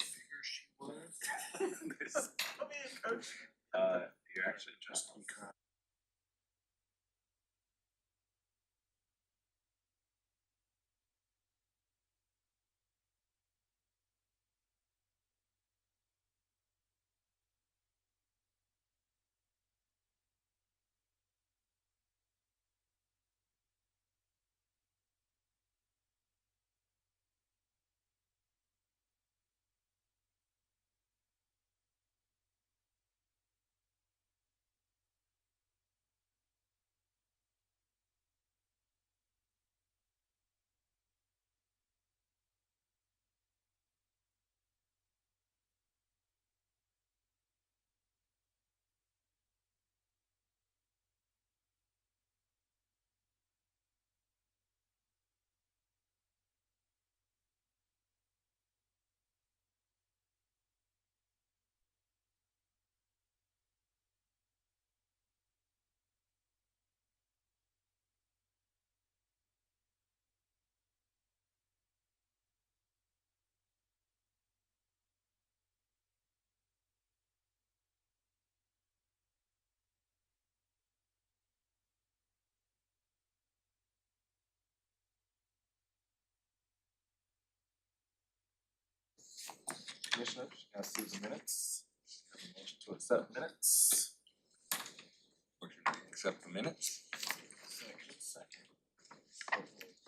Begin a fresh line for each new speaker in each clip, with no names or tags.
figure she was.
You're actually just Commissioners, you guys see the minutes? Have a motion to accept minutes. Motion to accept the minutes. Second.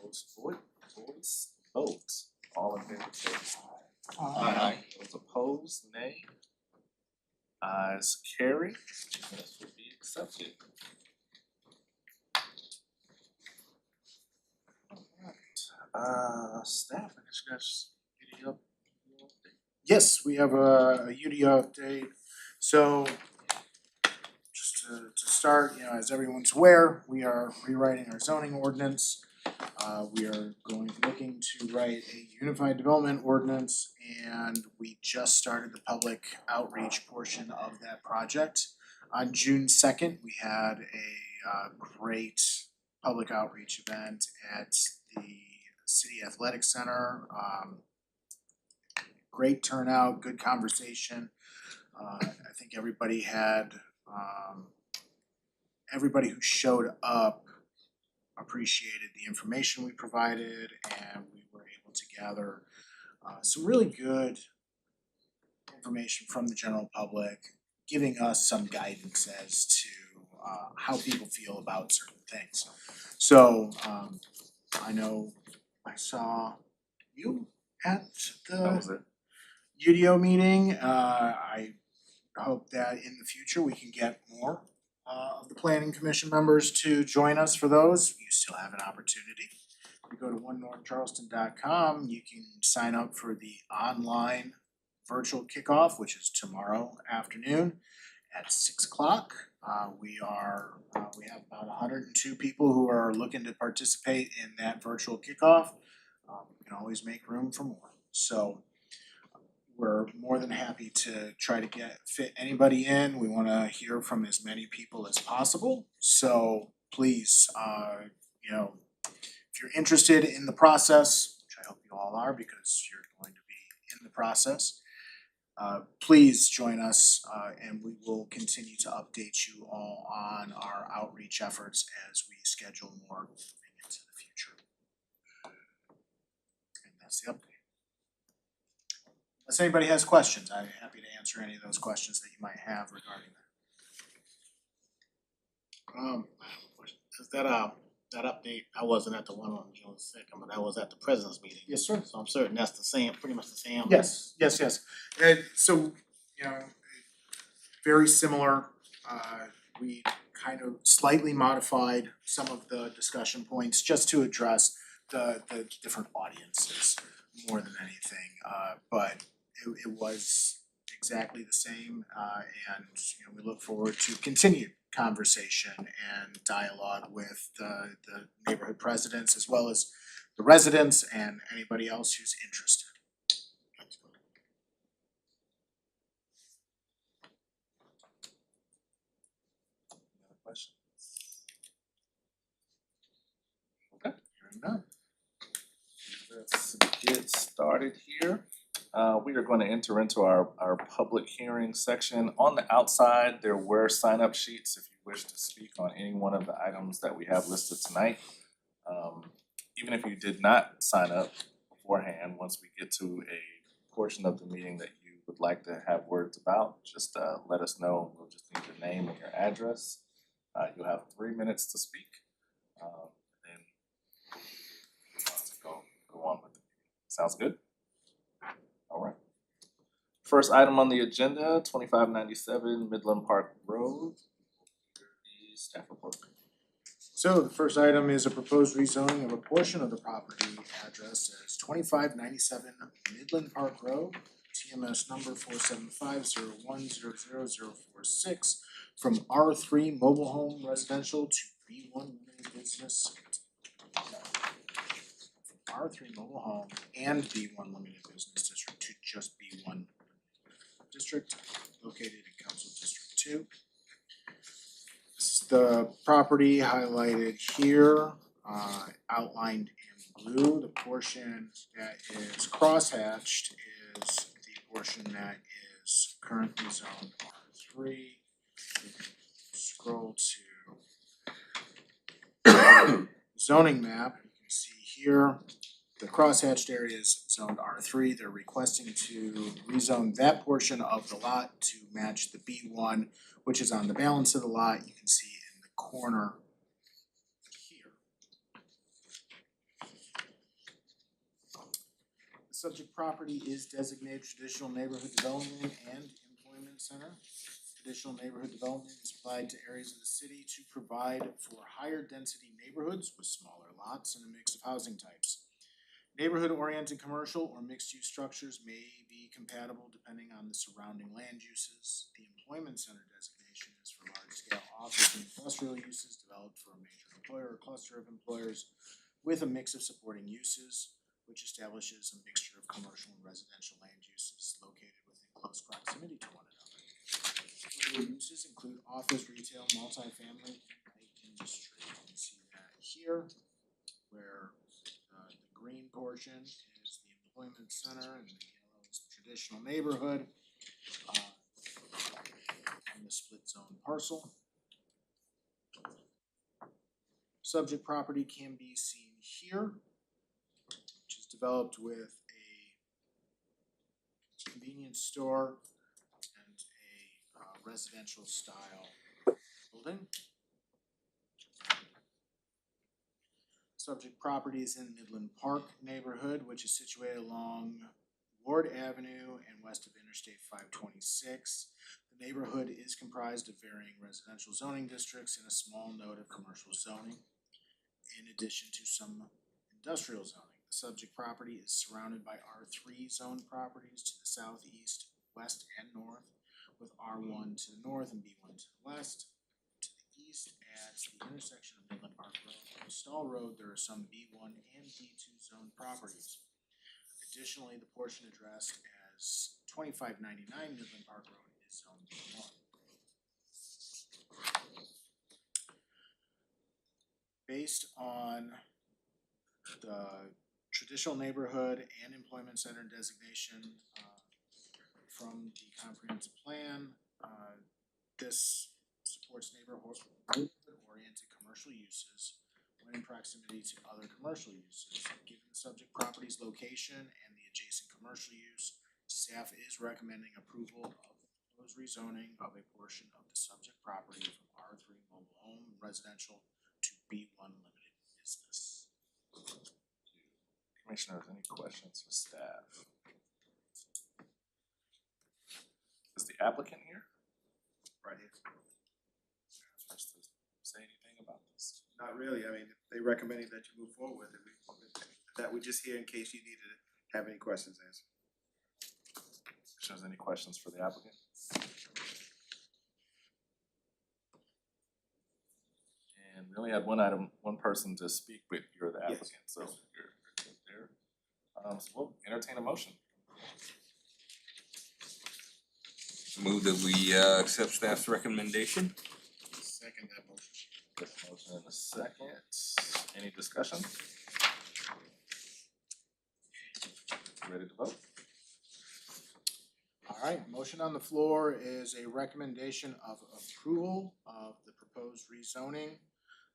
Voice vote. All in favor, say aye. Aye. Those opposed, nay. Ayes carried. Minutes will be accepted. Alright, staff, I guess you guys get up.
Yes, we have a UDO update. So just to start, as everyone's aware, we are rewriting our zoning ordinance. We are looking to write a unified development ordinance, and we just started the public outreach portion of that project. On June 2nd, we had a great public outreach event at the City Athletic Center. Great turnout, good conversation. I think everybody who showed up appreciated the information we provided, and we were able to gather some really good information from the general public, giving us some guidance as to how people feel about certain things. So I know I saw you at
That was
the
it.
UDO meeting. I hope that in the future we can get more of the planning commission members to join us for those. You still have an opportunity. If you go to onenorthcharleston.com, you can sign up for the online virtual kickoff, which is tomorrow afternoon at 6 o'clock. We have about 102 people who are looking to participate in that virtual kickoff. We can always make room for more. So we're more than happy to try to fit anybody in. We wanna hear from as many people as possible. So please, if you're interested in the process, which I hope you all are because you're going to be in the process, please join us, and we will continue to update you all on our outreach efforts as we schedule more moving into the future. And that's the update. Unless anybody has questions, I'm happy to answer any of those questions that you might have regarding
that. That update, I wasn't at the one on June 2nd, but I was at the president's meeting.
Yes, sir.
So I'm certain that's the same, pretty much the same.
Yes. And so, very similar. We kind of slightly modified some of the discussion points just to address the different audiences more than anything. But it was exactly the same, and we look forward to continued conversation and dialogue with the neighborhood presidents as well as the residents and anybody else who's interested.
Questions?
Hearing none.
Let's get started. started here. We are going to enter into our public hearing section. On the outside, there were sign-up sheets if you wish to speak on any one of the items that we have listed tonight. Even if you did not sign up beforehand, once we get to a portion of the meeting that you would like to have words about, just let us know. We'll just need your name and your address. You'll have 3 minutes to speak. Then go on with it. Sounds good? All right. First item on the agenda, 2597 Midland Park Road. The staff report.
So the first item is a proposed rezoning of a portion of the property address as 2597 Midland Park Road, TMS number 47501000046, from R3 mobile home residential to B1 limited business. From R3 mobile home and B1 limited business district to just B1 district, located in Council District 2. This is the property highlighted here, outlined in blue. The portion that is crosshatched is the portion that is currently zoned R3. Scroll to zoning map, you can see here, the crosshatched area is zoned R3. They're requesting to rezone that portion of the lot to match the B1, which is on the balance of the lot. You can see in the corner here. The subject property is designated traditional neighborhood development and employment center. Traditional neighborhood development is applied to areas of the city to provide for higher density neighborhoods with smaller lots and a mix of housing types. Neighborhood-oriented commercial or mixed-use structures may be compatible depending on the surrounding land uses. The employment center designation is for large-scale office and industrial uses developed for a major employer or cluster of employers with a mix of supporting uses, which establishes a mixture of commercial and residential land uses located within close proximity to one another. Other uses include office, retail, multifamily, and light industry. You can see that here, where the green portion is the employment center and the yellow is the traditional neighborhood on the split zone parcel. Subject property can be seen here, which is developed with a convenience store and a residential style building. Subject property is in Midland Park neighborhood, which is situated along Ward Avenue and west of Interstate 526. The neighborhood is comprised of varying residential zoning districts and a small node of commercial zoning, in addition to some industrial zoning. The subject property is surrounded by R3 zoned properties to the southeast, west, and north, with R1 to the north and B1 to the west. To the east, at the intersection of Midland Park Road and Stall Road, there are some B1 and B2 zoned properties. Additionally, the portion addressed as 2599 Midland Park Road is zoned B1. Based on the traditional neighborhood and employment center designation from the comprehensive plan, this supports neighborhood-oriented commercial uses when in proximity to other commercial uses. Given the subject property's location and the adjacent commercial use, staff is recommending approval of the proposed rezoning of a portion of the subject property from R3 mobile home residential to B1 limited business.
Commissioners, any questions for staff? Is the applicant here?
Right here.
Supposed to say anything about this?
Not really, I mean, they recommended that you move forward with it, that we just here in case you needed to have any questions answered.
Commissioners, any questions for the applicant? And we only had one person to speak, but you're the applicant, so you're good there. So we'll entertain a motion.
Move that we accept staff's recommendation.
Second that motion.
Get the motion in a second. Any discussion? ready to vote.
Alright, motion on the floor is a recommendation of approval of the proposed rezoning.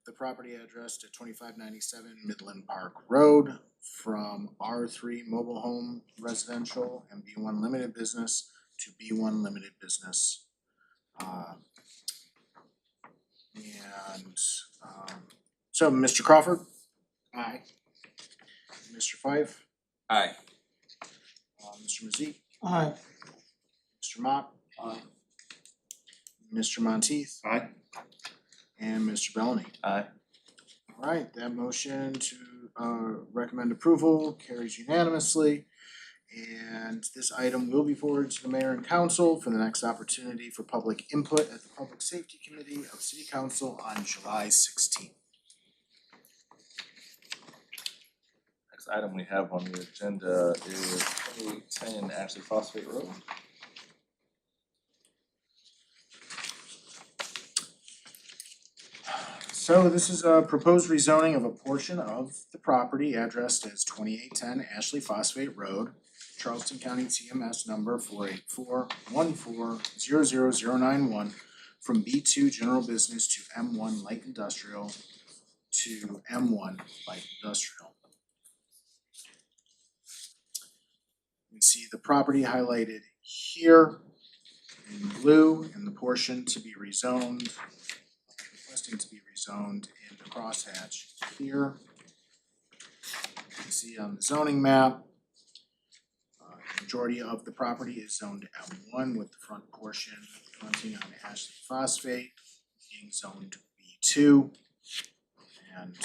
The property address to 2597 Midland Park Road from R3 mobile home residential and B1 limited business to B1 limited business. So Mr. Crawford? Aye. Mr. Fife?
Aye.
Mr. Mazik?
Aye.
Mr. Mott?
Aye.
Mr. Monteith?
Aye.
And Mr. Bellamy?
Aye.
Alright, that motion to recommend approval carries unanimously. And this item will be forwarded to the mayor and council for the next opportunity for public input at the Public Safety Committee of City Council on July 16th.
Next item we have on the agenda is 2810 Ashley Phosphate Road.
So this is a proposed rezoning of a portion of the property addressed as 2810 Ashley Phosphate Road, Charleston County TMS number 484140091 from B2 General Business to M1 Light Industrial to M1 Light Industrial. You can see the property highlighted here in blue and the portion to be rezoned, requesting to be rezoned in the crosshatch here. You can see on the zoning map, the majority of the property is zoned M1 with the front portion fronting on Ashley Phosphate being zoned B2. And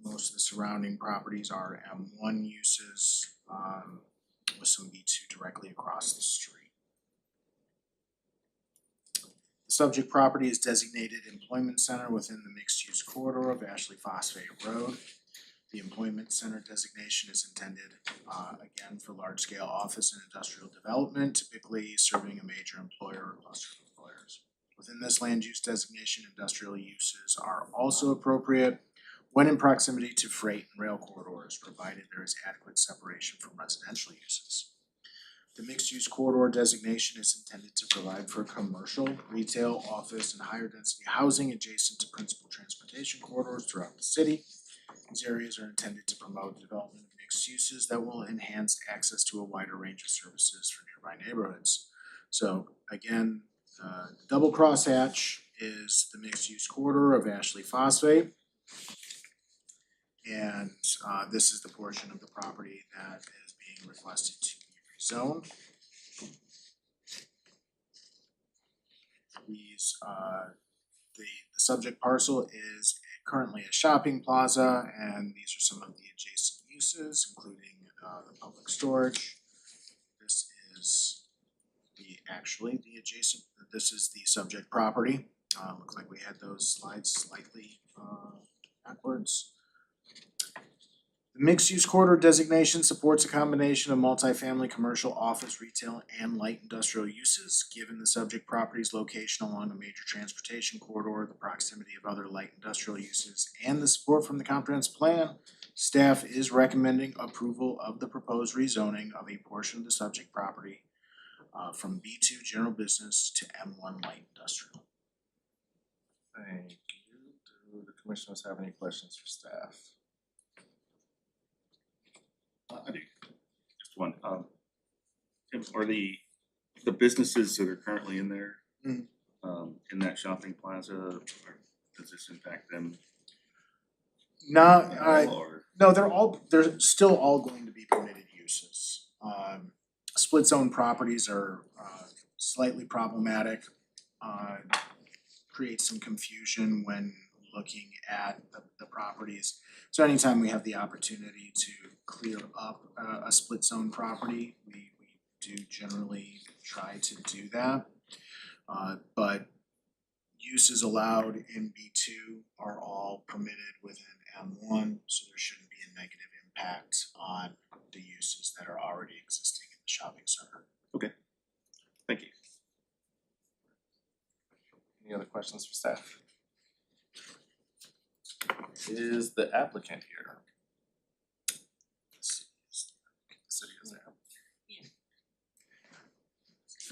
most of the surrounding properties are M1 uses, with some B2 directly across the street. The subject property is designated employment center within the mixed-use corridor of Ashley Phosphate Road. The employment center designation is intended, again, for large-scale office and industrial development, typically serving a major employer or cluster of employers. Within this land use designation, industrial uses are also appropriate when in proximity to freight and rail corridors, provided there is adequate separation from residential uses. The mixed-use corridor designation is intended to provide for commercial, retail, office, and higher density housing adjacent to principal transportation corridors throughout the city. These areas are intended to promote the development of mixed uses that will enhance access to a wider range of services for nearby neighborhoods. So again, the double crosshatch is the mixed-use corridor of Ashley Phosphate. And this is the portion of the property that is being requested to be rezoned. The subject parcel is currently a shopping plaza, and these are some of the adjacent uses, including the public storage. This is this is the subject property. Looks like we had those slides slightly backwards. The mixed-use corridor designation supports a combination of multifamily, commercial, office, retail, and light industrial uses. Given the subject property's location along a major transportation corridor, the proximity of other light industrial uses, and the support from the comprehensive plan, staff is recommending approval of the proposed rezoning of a portion of the subject property from B2 general business to M1 light industrial.
Thank you. Do the commissioners have any questions for staff?
I do. Just one. Tim, are the businesses that are currently in there, in that shopping plaza, or does this impact them?
No, they're still all going to be permitted uses. Split zone properties are slightly problematic, creates some confusion when looking at the properties. So anytime we have the opportunity to clear up a split zone property, we do generally try to do that. But uses allowed in B2 are all permitted within M1, so there shouldn't be a negative impact on the uses that are already existing in the shopping center.
Okay, thank you.
Any other questions for staff? Is the applicant here? The city is there.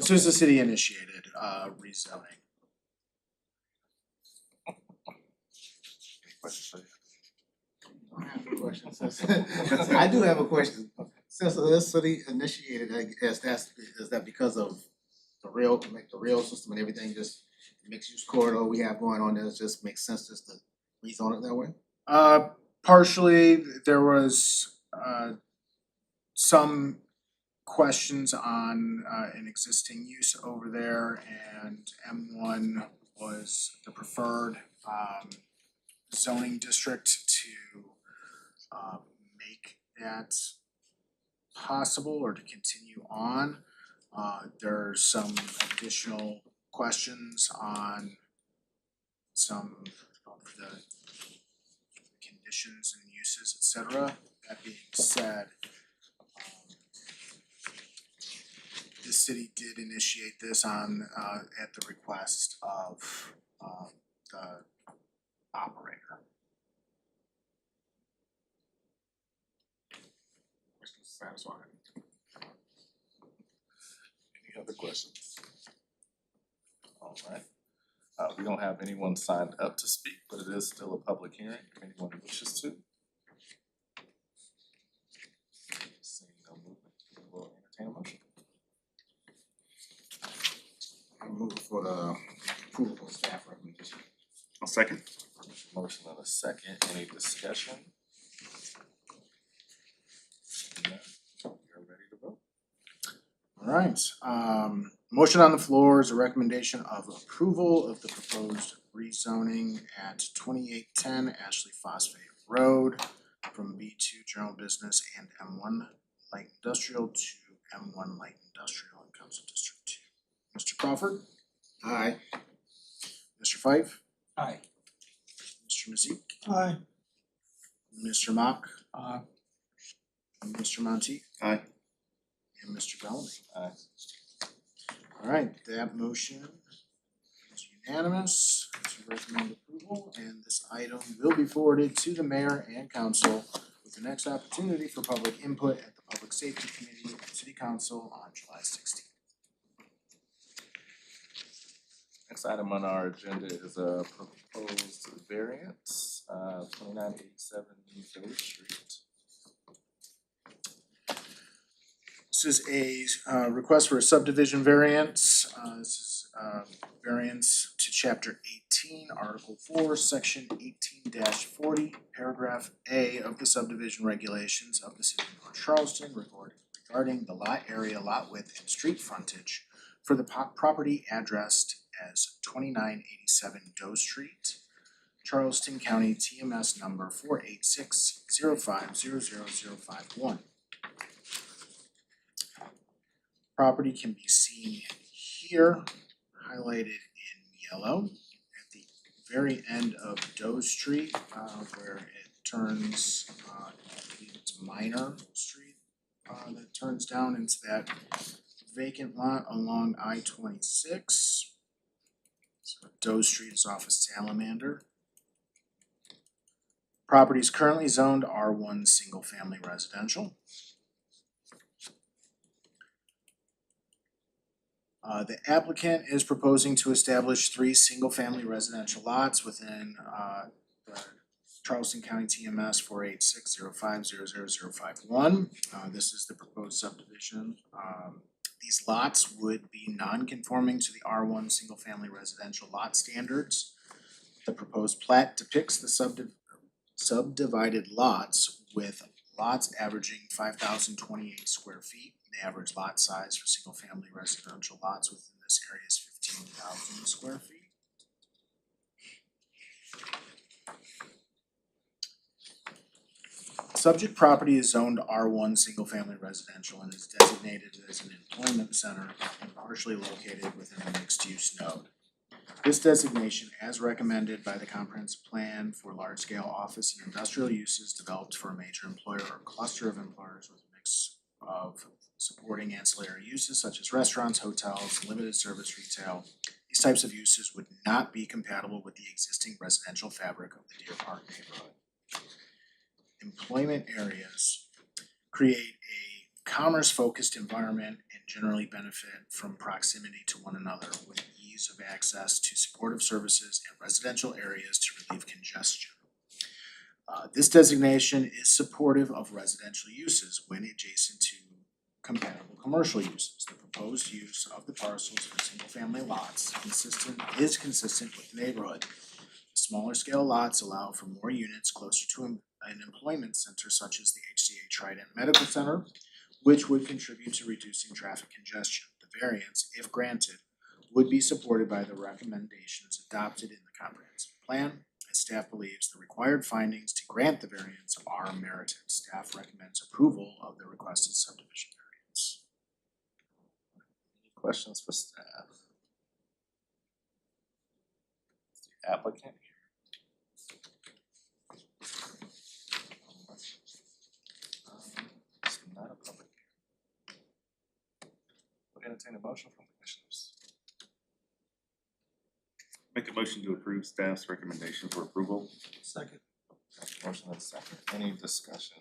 This was a city initiated rezoning.
Any questions for you?
I have a question. I do have a question. Since this city initiated, I guess is that because of the rail system and everything, just mixed use corridor we have going on there, it just makes sense just to rezone it that way?
Partially, there was some questions on an existing use over there, and M1 was the preferred zoning district to make that possible or to continue on. There's some additional questions on some of the conditions and uses, et cetera. That being said, the city did initiate this on at the request of the operator.
Satisfying.
Any other questions? Alright, we don't have anyone signed up to speak, but it is still a public hearing, if anyone wishes to. Seeing no movement, we will entertain a motion.
I move for the approval of staff recommendation.
I'll second.
Motion and a second, any discussion? None, we are ready to vote.
Alright, motion on the floor is a recommendation of approval of the proposed rezoning at 2810 Ashley Phosphate Road from B2 General Business and M1 Light Industrial to M1 Light Industrial in Council District 2. Mr. Crawford?
Aye.
Mr. Fife?
Aye.
Mr. Mazik?
Aye.
Mr. Mock? And Mr. Monteith?
Aye.
And Mr. Bellamy?
Aye.
Alright, that motion is unanimous to recommend approval, and this item will be forwarded to the mayor and council with the next opportunity for public input at the Public Safety Committee and City Council on July 16th.
Next item on our agenda is a proposed variance, 2987 Village Street.
This is a request for a subdivision variance. This is variance to chapter 18, article 4, section 18-40, paragraph A of the subdivision regulations of the city of North Charleston regarding the lot area, lot width, and street frontage for the property addressed as 2987 Doe Street, Charleston County TMS number 48605000051. Property can be seen here, highlighted in yellow, at the very end of Doe Street, where it turns, I believe it's Minor Street, that turns down into that vacant lot along I-26. So Doe Street is off of Salamander. Property is currently zoned R1 single family residential. The applicant is proposing to establish 3 single-family residential lots within the Charleston County TMS 48605000051. This is the proposed subdivision. These lots would be non-conforming to the R1 single-family residential lot standards. The proposed plat depicts the subdivided lots with lots averaging 5,028 square feet. The average lot size for single-family residential lots within this area is 15,000 square feet. Subject property is zoned R1 single-family residential and is designated as an employment center and partially located within a mixed-use node. This designation, as recommended by the comprehensive plan for large-scale office and industrial uses developed for a major employer or cluster of employers with a mix of supporting ancillary uses such as restaurants, hotels, limited service retail. These types of uses would not be compatible with the existing residential fabric of the Deer Park neighborhood. Employment areas create a commerce-focused environment and and generally benefit from proximity to one another with ease of access to supportive services and residential areas to relieve congestion. This designation is supportive of residential uses when adjacent to compatible commercial uses. The proposed use of the parcels for single-family lots is consistent with the neighborhood. Smaller scale lots allow for more units closer to an employment center such as the HCA Trident Medical Center, which would contribute to reducing traffic congestion. The variance, if granted, would be supported by the recommendations adopted in the comprehensive plan. As staff believes the required findings to grant the variance are merited, staff recommends approval of the requested subdivision variance.
Any questions for staff? Is the applicant here? It's not a public hearing. Would entertain a motion from commissioners.
Make a motion to approve staff's recommendation for approval.
Second.
Motion and second, any discussion?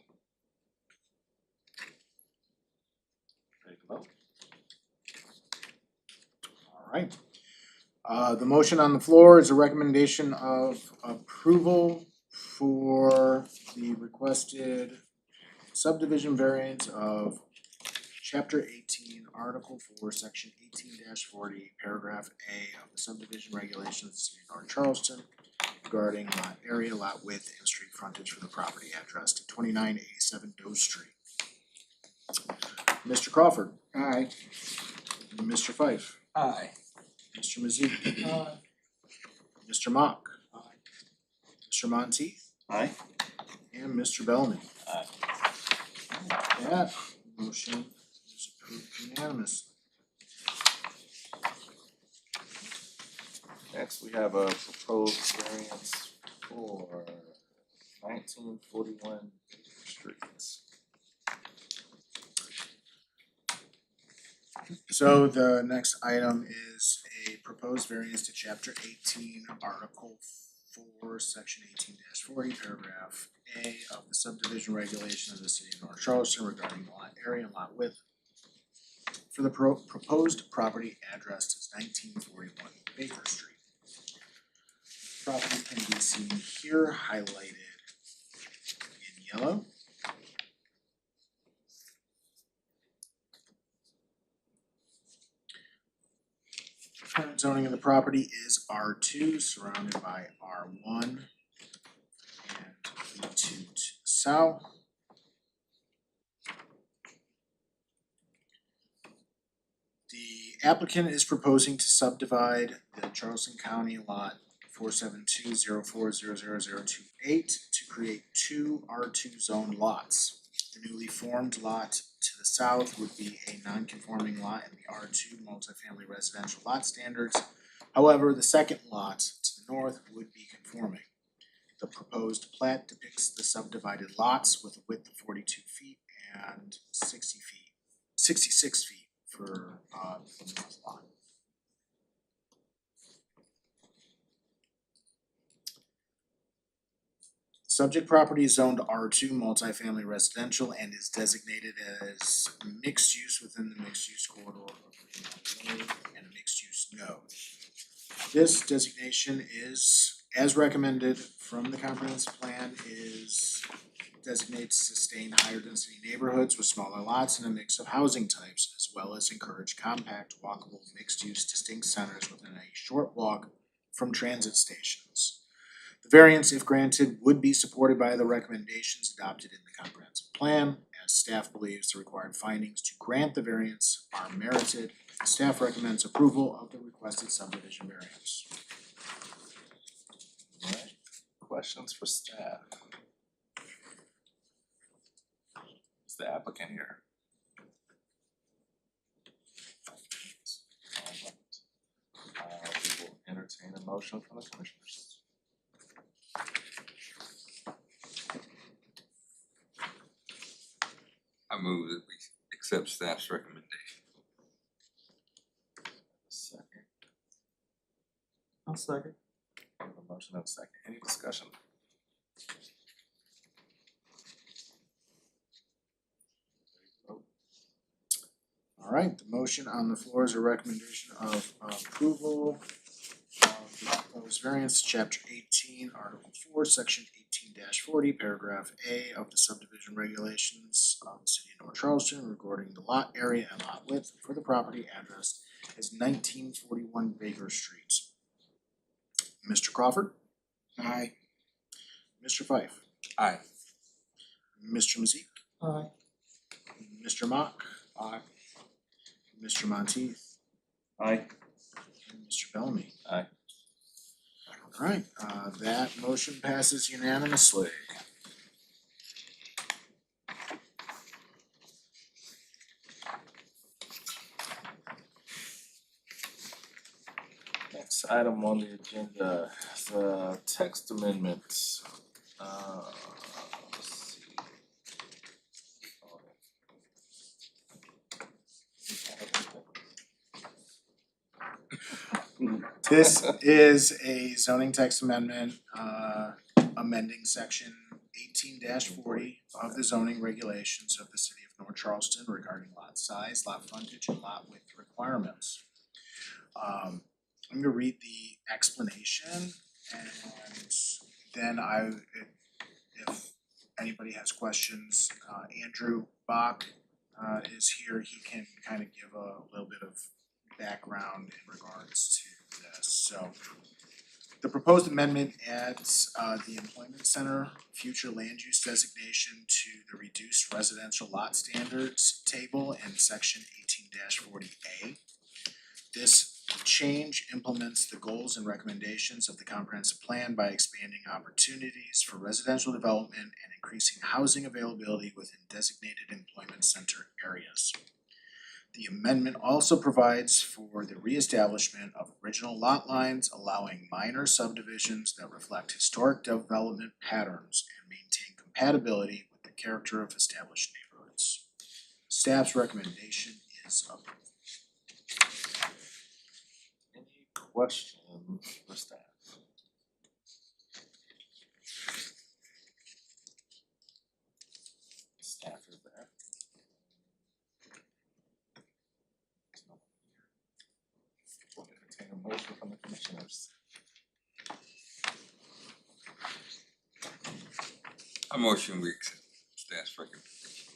Ready to vote?
Alright. The motion on the floor is a recommendation of approval for the requested subdivision variance of Chapter 18, Article 4, Section 18-40, Paragraph A of the subdivision regulations of the City of North Charleston regarding lot area, lot width, and street frontage for the property addressed at 2987 Doe Street. Mr. Crawford.
Aye.
Mr. Fife.
Aye.
Mr. Mizzou. Mr. Mock. Mr. Monteith.
Aye.
And Mr. Bellamy.
Aye.
That motion is approved unanimously.
Next, we have a proposed variance for 1941 Street.
So the next item is a proposed variance to chapter 18, article 4, section 18-40, paragraph A of the subdivision regulation of the City of North Charleston regarding lot area and lot width for the proposed property addressed as 1941 Baker Street. Property can be seen here highlighted in yellow. Current zoning of the property is R2, surrounded by R1 and B2 to the south. The applicant is proposing to subdivide the Charleston County lot 47204000028 to create two R2 zoned lots. The newly formed lot to the south would be a non-conforming lot in the R2 multifamily residential lot standards. However, the second lot to the north would be conforming. The proposed plat depicts the subdivided lots with a width of 42 feet and 66 feet for the north lot. Subject property is zoned R2 multifamily residential and is designated as mixed use within the mixed use corridor of Green Mountain Road and a mixed use node. This designation is, as recommended from the comprehensive plan, is designates sustain higher density neighborhoods with smaller lots and a mix of housing types, as well as encourage compact, walkable, mixed use distinct centers within a short walk from transit stations. The variance, if granted, would be supported by the recommendations adopted in the comprehensive plan, as staff believes the required findings to grant the variance are merited. Staff recommends approval of the requested subdivision variance.
Alright, questions for staff? Is the applicant here? Alright, we will entertain a motion from the commissioners.
I move that we accept staff's recommendation.
Second.
I'll second.
We have a motion and a second. Any discussion?
Alright, the motion on the floor is a recommendation of approval of the proposed variance, chapter 18, article 4, section 18-40, paragraph A of the subdivision regulations of the city of North Charleston regarding the lot area and lot width for the property address as 1941 Baker Street. Mr. Crawford?
Aye.
Mr. Fife?
Aye.
Mr. Mazik?
Aye.
Mr. Mock? Aye. Mr. Monteith?
Aye.
And Mr. Bellamy?
Aye.
Alright, that motion passes unanimously.
Next item on the agenda is a text amendment. Let's see.
This is a zoning text amendment, amending section 18-40 of the zoning regulations of the city of North Charleston regarding lot size, lot frontage, and lot width requirements. I'm gonna read the explanation and then if anybody has questions, Andrew Bach is here, he can kind of give a little bit of background in regards to this. So the proposed amendment adds the employment center future land use designation to the reduced residential lot standards table in section 18-40A. This change implements the goals and recommendations of the comprehensive plan by expanding opportunities for residential development and increasing housing availability within designated employment center areas. The amendment also provides for the reestablishment of original lot lines, allowing minor subdivisions that reflect historic development patterns and maintain compatibility with the character of established neighborhoods. Staff's recommendation is approved.
Any questions for staff? Staff is there. We'll entertain a motion from the commissioners.
A motion we accept staff's recommendation.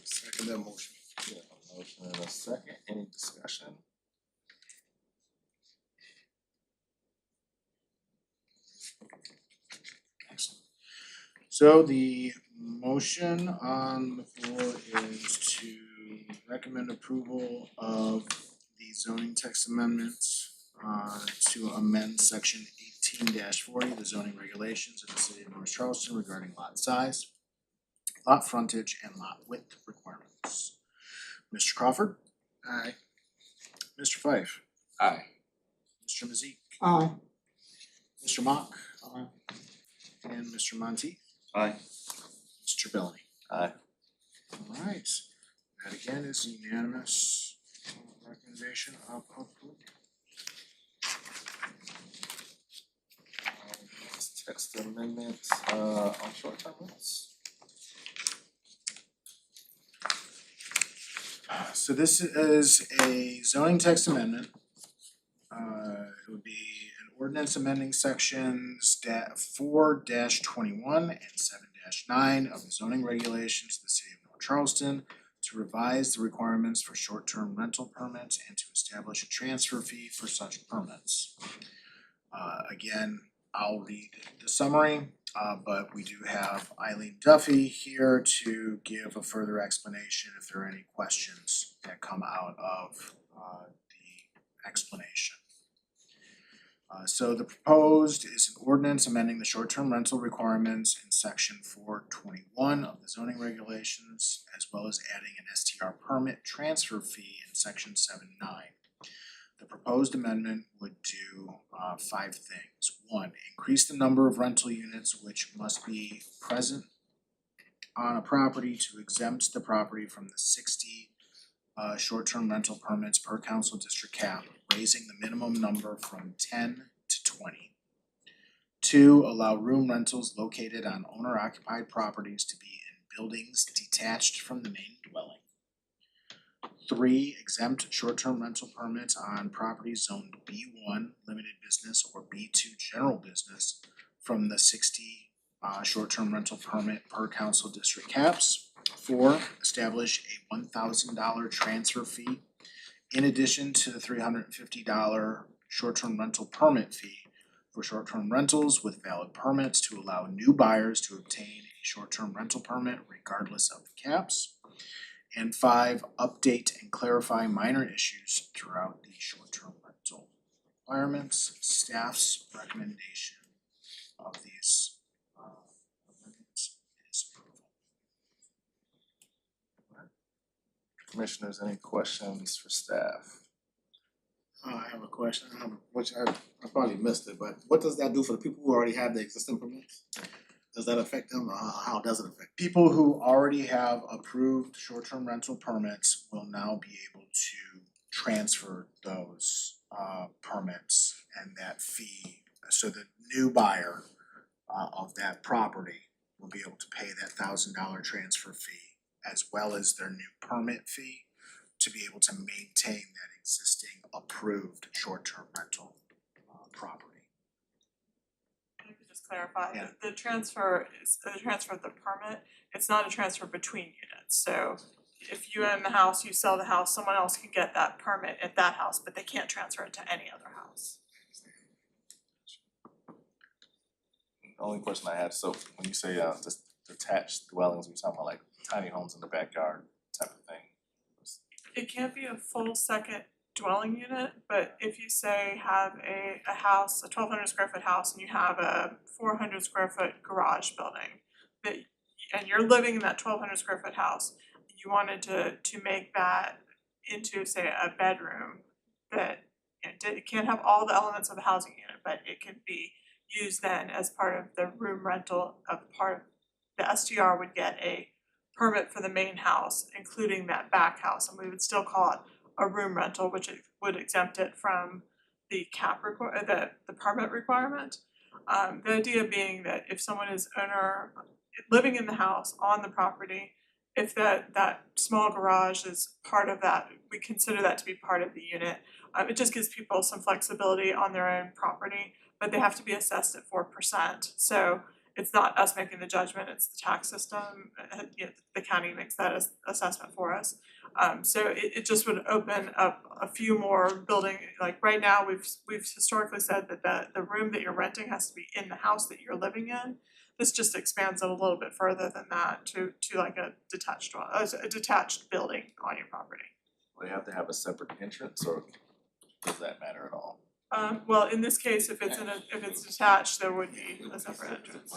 Second that motion.
We have a motion and a second. Any discussion?
Excellent. So the motion on the floor is to recommend approval of the zoning text amendments to amend section 18-40, the zoning regulations of the city of North Charleston regarding lot size, lot frontage, and lot width requirements. Mr. Crawford?
Aye.
Mr. Fife?
Aye.
Mr. Mazik?
Aye.
Mr. Mock? And Mr. Monteith?
Aye.
Mr. Bellamy?
Aye.
Alright, that again is unanimous recommendation of approval.
Next text amendment on short-term rentals.
So this is a zoning text amendment. It would be an ordinance amending sections 4-21 and 7-9 of the zoning regulations of the city of North Charleston to revise the requirements for short-term rental permits and to establish a transfer fee for such permits. Again, I'll read the summary, but we do have Eileen Duffy here to give a further explanation if there are any questions that come out of the explanation. So the proposed is an ordinance amending the short-term rental requirements in section 421 of the zoning regulations, as well as adding an STR permit transfer fee in section 7-9. The proposed amendment would do 5 things. 1, increase the number of rental units which must be present on a property to exempt the property from the 60 short-term rental permits per council district cap, raising the minimum number from 10 to 20. 2, allow room rentals located on owner-occupied properties to be in buildings detached from the main dwelling. 3 exempt short-term rental permits on properties zoned B1 limited business or B2 general business from the 60 short-term rental permit per council district caps. 4, establish a $1,000 transfer fee in addition to the $350 short-term rental permit fee for short-term rentals with valid permits to allow new buyers to obtain a short-term rental permit regardless of the caps. And 5, update and clarify minor issues throughout the short-term rental requirements. Staff's recommendation of these amendments is approval.
Commissioners, any questions for staff?
I have a question, which I probably missed it, but what does that do for the people who already have the existing permits? Does that affect them, or how does it affect?
People who already have approved short-term rental permits will now be able to transfer those permits and that fee. So the new buyer of that property will be able to pay that $1,000 transfer fee as well as their new permit fee to be able to maintain that existing approved short-term rental property.
I could just clarify,
Yeah.
the transfer is the transfer of the permit, it's not a transfer between units, so if you own the house, you sell the house, someone else can get that permit at that house, but they can't transfer it to any other house.
The only question I had, so when you say just detached dwellings, we're talking about like tiny homes in the backyard type of thing?
It can't be a full second dwelling unit, but if you say have a house, a 1,200 square foot house, and you have a 400 square foot garage building, that, and you're living in that 1,200 square foot house, you wanted to make that into, say, a bedroom that, you know, it can't have all the elements of a housing unit, but it can be used then as part of the room rental of part of, the STR would get a permit for the main house, including that back house, and we would still call it a room rental, which it would exempt it from the the permit requirement. The idea being that if someone is living in the house on the property, if that small garage is part of that, we consider that to be part of the unit. It just gives people some flexibility on their own property, but they have to be assessed at 4%. So it's not us making the judgment, it's the tax system, you know, the county makes that assessment for us. So it just would open up a few more building, like right now, we've historically said that the room that you're renting has to be in the house that you're living in. This just expands it a little bit further than that to like a detached building on your property.
Do they have to have a separate entrance, or does that matter at all?
Well, in this case, if it's detached, there would be a separate entrance.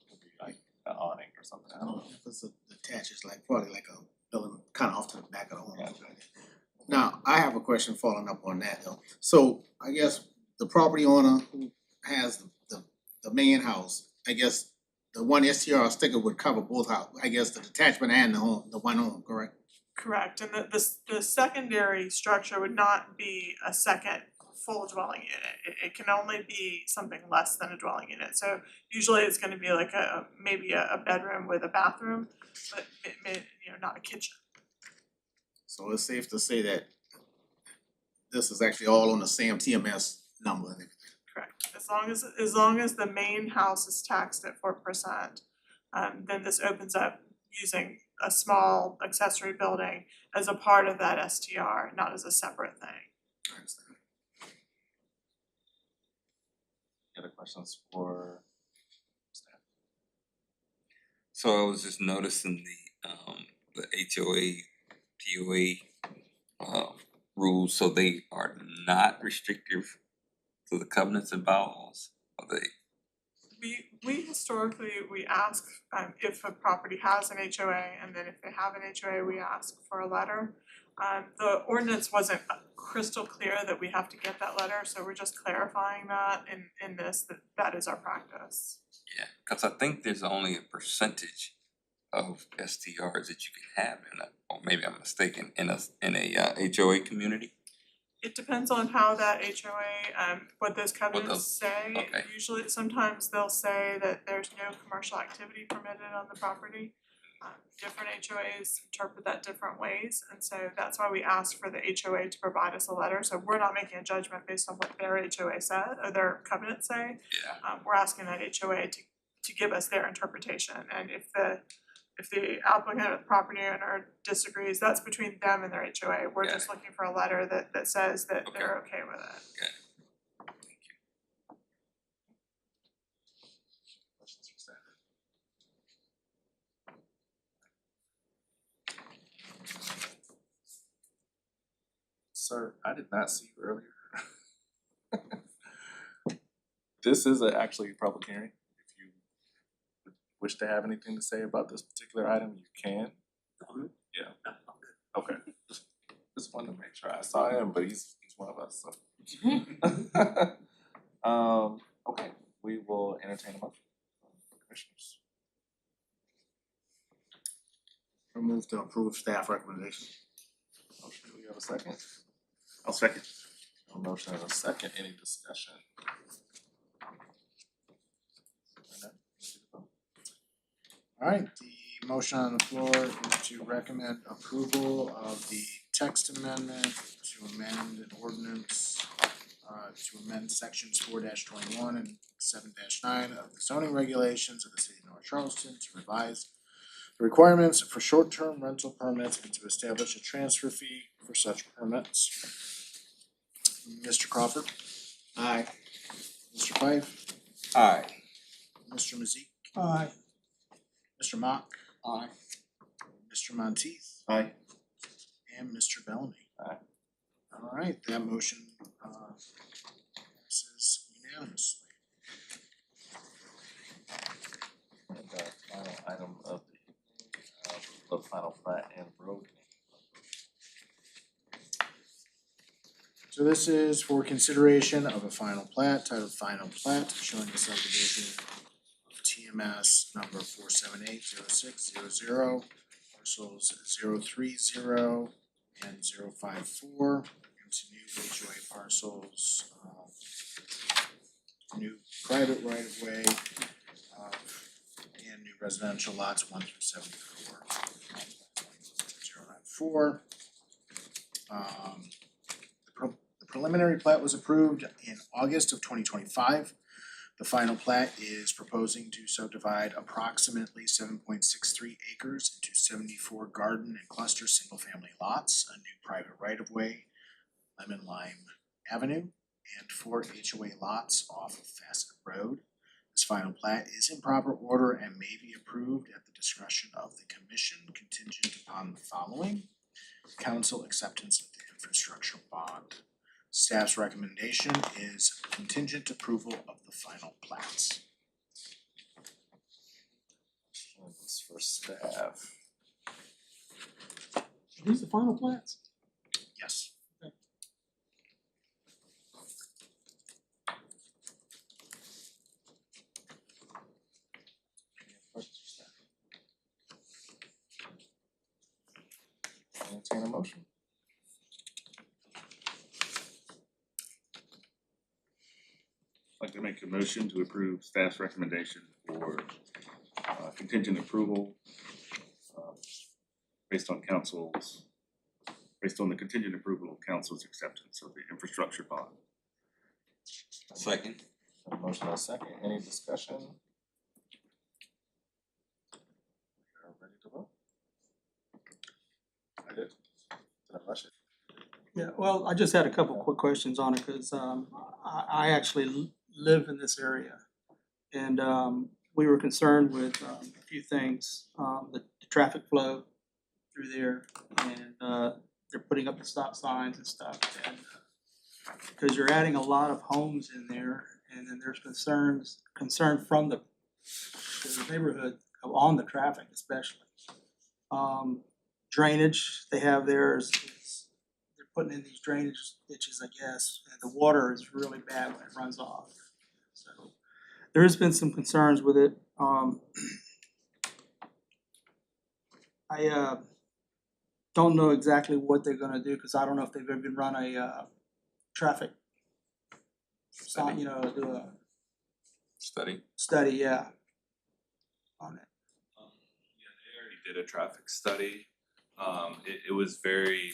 Could be like an awning or something, I
I
don't
don't
know.
know if it's attached, it's like probably like a building kind of off to the back of the home.
Yeah.
Now, I have a question following up on that though. So I guess the property owner who has the main house, I guess the one STR sticker would cover both houses, I guess the detachment and the home, the one home, correct?
Correct, and the secondary structure would not be a second full dwelling unit. It can only be something less than a dwelling unit. So usually it's gonna be like maybe a bedroom with a bathroom, but it may, you know, not a kitchen.
So it's safe to say that this is actually all on the same TMS number and everything.
Correct, as long as the main house is taxed at 4%, then this opens up using a small accessory building as a part of that STR, not as a separate thing.
I understand.
Any other questions for staff?
So I was just noticing the HOA, POA rules, so they are not restrictive to the covenants and bylaws, are they?
We historically, we ask if a property has an HOA, and then if they have an HOA, we ask for a letter. The ordinance wasn't crystal clear that we have to get that letter, so we're just clarifying that in this, that is our practice.
Yeah, cause I think there's only a percentage of STRs that you can have in a, or maybe I'm mistaken, in a HOA community.
It depends on how that HOA, what those covenants say.
okay.
Usually, sometimes they'll say that there's no commercial activity permitted on the property. different HOAs interpret that different ways, and so that's why we asked for the HOA to provide us a letter, so we're not making a judgment based on what their HOA said, or their covenants say.
Yeah.
We're asking that HOA to give us their interpretation, and if the applicant or the property owner disagrees, that's between them and their HOA. We're
Got
just looking for a letter that says that
Okay.
they're okay with it.
Thank you.
Questions for staff? Sir, I did not see you earlier. This is actually a public hearing. If you would wish to have anything to say about this particular item, you can. Yeah. Okay. Just wanted to make sure. I saw him, but he's one of us, so. Okay, we will entertain a motion. Commissioners.
I move to approve staff recommendation.
Motion, do we have a second?
I'll second.
A motion and a second, any discussion?
Alright, the motion on the floor is to recommend approval of the text amendment to amend an ordinance to amend sections 4-21 and 7-9 of the zoning regulations of the city of North Charleston to revise the requirements for short-term rental permits and to establish a transfer fee for such permits. Mr. Crawford,
Aye.
Mr. Fife,
Aye.
Mr. Mazik,
Aye.
Mr. Mock. Aye. Mr. Monteith.
Aye.
And Mr. Bellamy.
Aye.
Alright, that motion passes unanimously.
And final item of the final plat and road.
So this is for consideration of a final plat, titled Final Plat, showing the subdivision of TMS number 4780600, parcels 030 and 054, into new HOA parcels, new private right of way, and new residential lots 1 through 74. 094. The preliminary plat was approved in August of 2025. The final plat is proposing to subdivide approximately 7.63 acres into 74 garden and cluster single-family lots, a new private right-of-way, Lemon Lime Avenue, and 4 HOA lots off of Facet Road. This final plat is in proper order and may be approved at the discretion of the commission, contingent upon the following: council acceptance of the infrastructure bond. Staff's recommendation is contingent approval of the final plats.
Questions for staff?
These the final plats?
Yes.
Any questions for staff? Entertain a motion.
I'd like to make a motion to approve staff's recommendation for contingent approval based on the contingent approval of council's acceptance of the infrastructure bond.
Second.
A motion and a second, any discussion? We are ready to vote. I did I rush it?
Yeah, well, I just had a couple quick questions on it, cause I actually live in this area. And we were concerned with a few things, the traffic flow through there, and they're putting up the stop signs and stuff, and because you're adding a lot of homes in there, and then there's concern from the neighborhood on the traffic especially. Drainage they have there is they're putting in these drainage ditches, I guess, and the water is really bad when it runs off. So there has been some concerns with it. I don't know exactly what they're gonna do, cause I don't know if they've ever been run a traffic stop, do a
Study.
study, yeah, on it.
Yeah, they already did a traffic study. It was very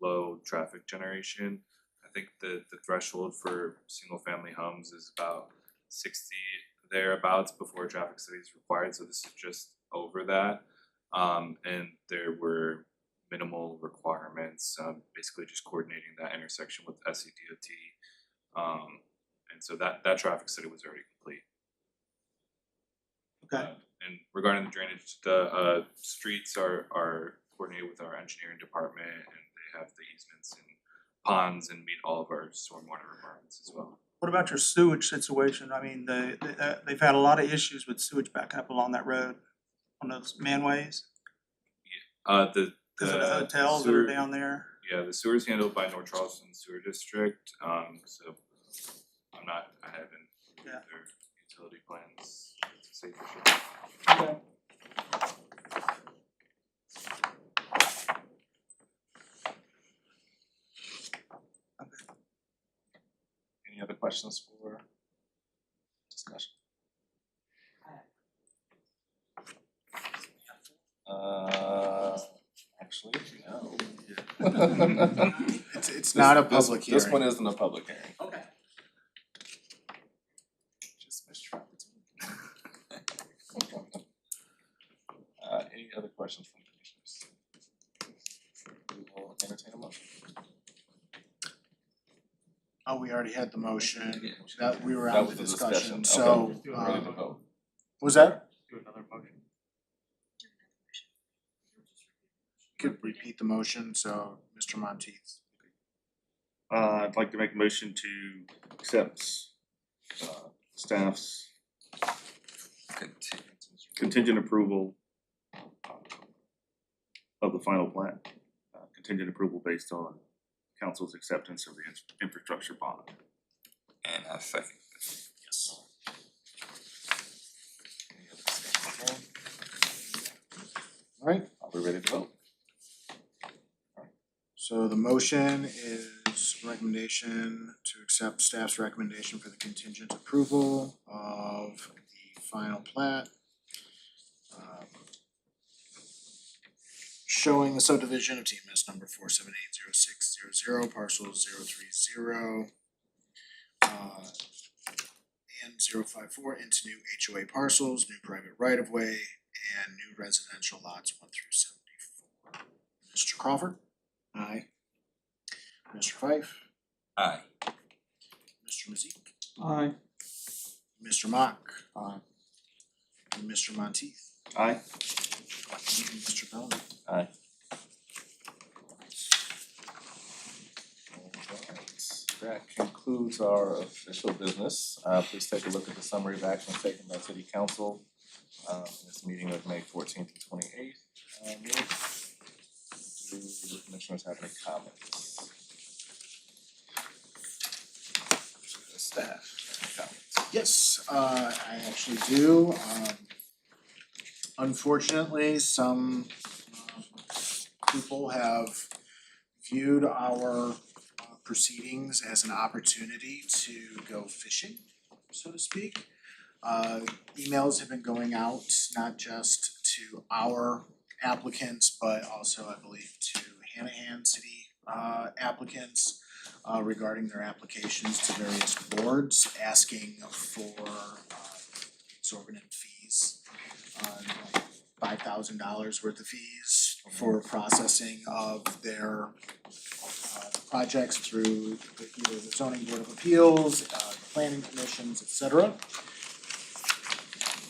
low traffic generation. I think the threshold for single family homes is about 60 thereabouts before a traffic study is required, so this is just over that. And there were minimal requirements, basically just coordinating that intersection with SCDOT. And so that traffic study was already complete.
Okay.
And regarding the drainage, the streets are coordinated with our engineering department, and they have the easements and ponds and meet all of our stormwater requirements as well.
What about your sewage situation? I mean, they've had a lot of issues with sewage backing up along that road, on those manways.
The
Because of the hotels that are
sewer-
down there.
Yeah, the sewer is handled by North Charleston Sewer District, so I haven't
Yeah.
reviewed their utility plans to say for sure.
Okay.
Any other questions for discussion? Actually, no.
It's not a public
This
hearing.
one isn't a public hearing.
Okay.
Just missed track of time. Any other questions from commissioners? We will entertain a motion.
Oh, we already had the motion, that we were
That
on
was
the
the
discussion,
discussion.
so,
Okay. Ready to vote.
was that?
Do another motion.
Could repeat the motion, so Mr. Monteith.
I'd like to make a motion to accept staff's contingent approval of the final plan. Contingent approval based on council's acceptance of the infrastructure bond.
And I second.
Yes.
Any other discussion?
All right,
Are we ready to vote?
so the motion is recommendation to accept staff's recommendation for the contingent approval of the final plat. Showing the subdivision of TMS number 4780600, parcel 030. And 054 into new HOA parcels, new private right of way, and new residential lots 1 through 74. Mr. Crawford? Aye. Mr. Fife?
Aye.
Mr. Mazik?
Aye.
Mr. Mock? Aye. And Mr. Monteith?
Aye.
And Mr. Bellamy?
Aye. Alright, that concludes our official business. Please take a look at the summary of action taken by city council in this meeting of May 14th and 28th. Do the commissioners have any comments? Staff, any comments?
Yes, I actually do. Unfortunately, some people have viewed our proceedings as an opportunity to go fishing, so to speak. Emails have been going out, not just to our applicants, but also, I believe, to Hanahan City applicants regarding their applications to various boards, asking for exorbitant fees, like $5,000 worth of fees for processing of their projects through either the zoning board of appeals, the planning commissions, etc.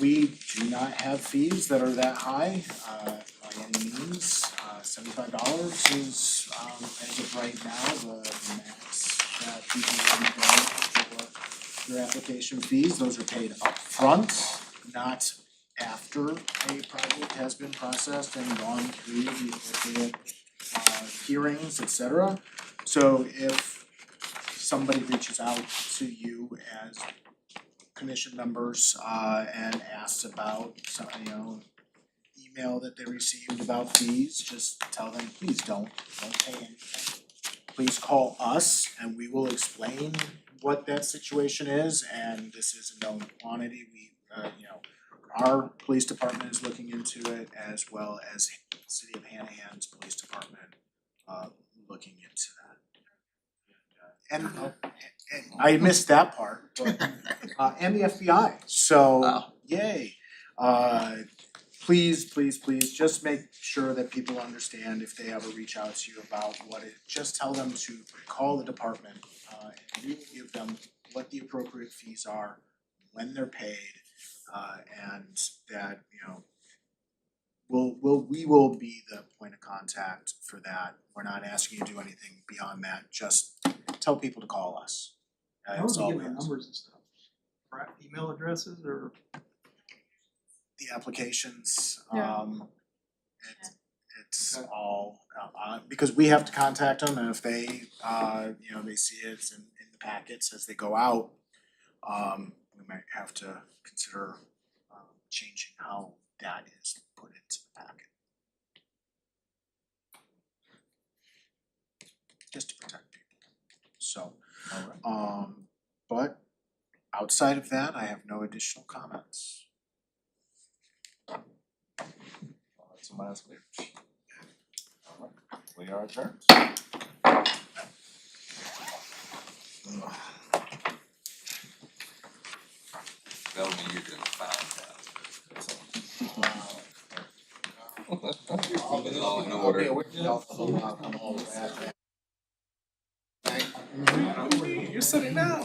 We do not have fees that are that high by any means. $75 is as of right now the max that people can pay for their application fees. Those are paid upfront, not after a project has been processed and gone through the appropriate hearings, etc. So if somebody reaches out to you as commission members and asks about some, email that they received about fees, just tell them, please don't pay anything. Please call us and we will explain what that situation is, and this is a known quantity. We our police department is looking into it, as well as City of Hanahan's police department looking into that. And I missed that part, but and the FBI, so
Wow.
yay. Please, just make sure that people understand if they ever reach out to you about what it, just tell them to call the department and we will give them what the appropriate fees are, when they're paid, and that, you know, we will be the point of contact for that. We're not asking you to do anything beyond that, just tell people to call us.
How
That's
are they
all
getting
we
their
ask.
numbers and stuff? Right, email addresses or?
The applications,
Yeah.
it's all, because we have to contact them, and if they, you know, they see it in the packets as they go out, we might have to consider, changing how that is put into the packet. Just to protect people, so, but outside of that, I have no additional comments.
Somebody else clear. Alright, we are adjourned.
Tell me you're gonna find out. It's all in order.
I'm all
You're sitting down.